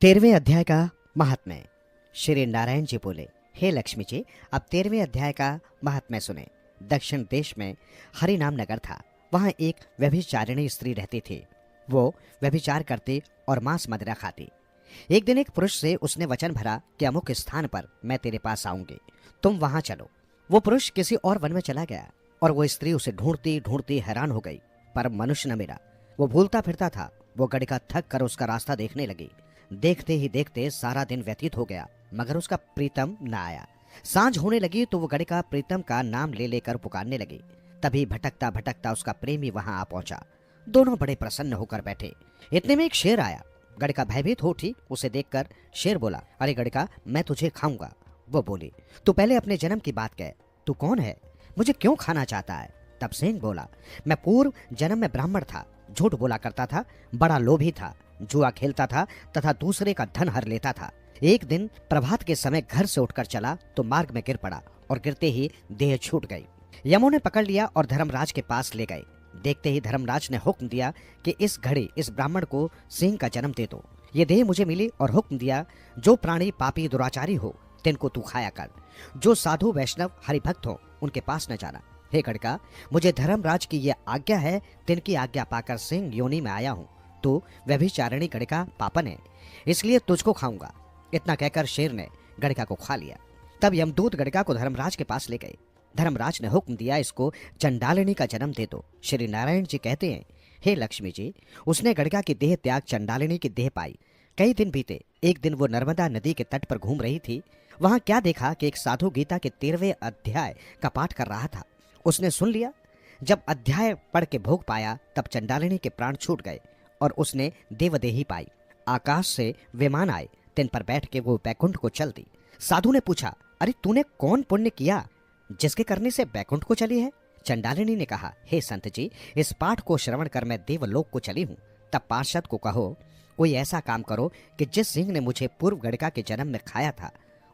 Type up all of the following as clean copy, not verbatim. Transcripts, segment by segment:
13वें अध्याय का महात्म्य। श्री नारायण जी बोले, हे लक्ष्मी जी, अब 13वें अध्याय का महात्म्य सुने। दक्षिण देश में हरिनाम नगर था। वहां एक व्यभिचारिणी स्त्री रहती थी। वो व्यभिचार करती और मांस मदिरा खाती। एक दिन एक पुरुष से उसने वचन भरा कि अमुक स्थान पर मैं तेरे पास आऊंगी, तुम वहां चलो। वो पुरुष किसी और वन में चला गया और वो स्त्री उसे ढूंढती ढूंढती हैरान हो गई, पर मनुष्य न मिला। वो भूलता फिरता था। वो गड़िका थक कर उसका रास्ता देखने लगी। देखते ही देखते सारा दिन व्यतीत हो गया, मगर उसका प्रीतम न आया। सांझ होने लगी तो वो गड़िका प्रीतम का नाम ले लेकर पुकारने लगी। तभी भटकता भटकता उसका प्रेमी वहां आ पहुंचा। दोनों बड़े प्रसन्न होकर बैठे। इतने में एक शेर आया। गड़िका भयभीत हो उठी। उसे देखकर शेर बोला, अरे गड़िका, मैं तुझे खाऊंगा। वो बोली, तू पहले अपने जन्म की बात कह। तू कौन है? मुझे क्यों खाना चाहता है? तब सिंह बोला, मैं पूर्व जन्म में ब्राह्मण था, झूठ बोला करता था, बड़ा लोभी था, जुआ खेलता था तथा दूसरे का धन हर लेता था। एक दिन प्रभात के समय घर से उठकर चला तो मार्ग में गिर पड़ा और गिरते ही देह छूट गई। यमों ने पकड़ लिया और धर्मराज के पास ले गए। देखते ही धर्मराज ने हुक्म दिया कि इस घड़ी इस ब्राह्मण को सिंह का जन्म दे दो। ये देह मुझे मिली और हुक्म दिया, जो प्राणी पापी दुराचारी हो तिनको तू खाया कर। जो साधु वैष्णव हरिभक्त हो उनके पास न जाना। हे गड़का, मुझे धर्मराज की ये आज्ञा है, तिनकी आज्ञा पाकर सिंह योनि में आया हूँ। तू व्यभिचारिणी गड़िका पापन है, इसलिए तुझको खाऊंगा। इतना कहकर शेर ने गड़िका को खा लिया। तब यमदूत गड़िका को धर्मराज के पास ले गए। धर्मराज ने हुक्म दिया, इसको चंडालिनी का जन्म दे दो। श्री नारायण जी कहते हैं, हे लक्ष्मी जी, उसने गड़िका की देह त्याग चंडालिनी की देह पाई। कई दिन बीते। एक दिन वो नर्मदा नदी के तट पर घूम रही थी। वहां क्या देखा कि एक साधु गीता के 13वें अध्याय का पाठ कर रहा था। उसने सुन लिया। जब अध्याय पढ़ के भोग पाया तब चंडालिनी के प्राण छूट गए और उसने देवदेही पाई। आकाश से विमान आए, तिन पर बैठ के वो बैकुंठ को चल दी। साधु ने पूछा, अरे तूने कौन पुण्य किया जिसके करने से बैकुंठ को चली है? चंडालिनी ने कहा, हे संत जी, इस पाठ को श्रवण कर मैं देवलोक को चली हूँ। तब पार्षद को कहो, कोई ऐसा काम करो कि जिस सिंह ने मुझे पूर्व गड़िका के जन्म में खाया था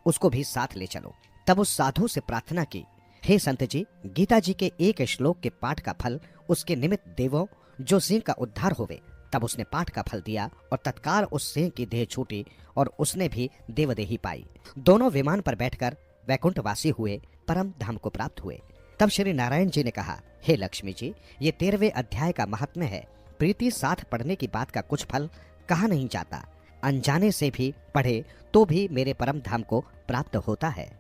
उसको भी साथ ले चलो। तब उस साधु से प्रार्थना की, हे संत जी, गीता जी के एक श्लोक के पाठ का फल उसके निमित्त देवो जो सिंह का उद्धार होवे। तब उसने पाठ का फल दिया और तत्काल उस सिंह की देह छूटी और उसने भी देवदेही पाई। दोनों विमान पर बैठकर वैकुंठवासी हुए, परम धाम को प्राप्त हुए। तब श्री नारायण जी ने कहा, हे लक्ष्मी जी, ये 13वें अध्याय का महात्म्य है। प्रीति साथ पढ़ने की बात का कुछ फल कहा नहीं जाता। अनजाने से भी पढ़े तो भी मेरे परम धाम को प्राप्त होता है।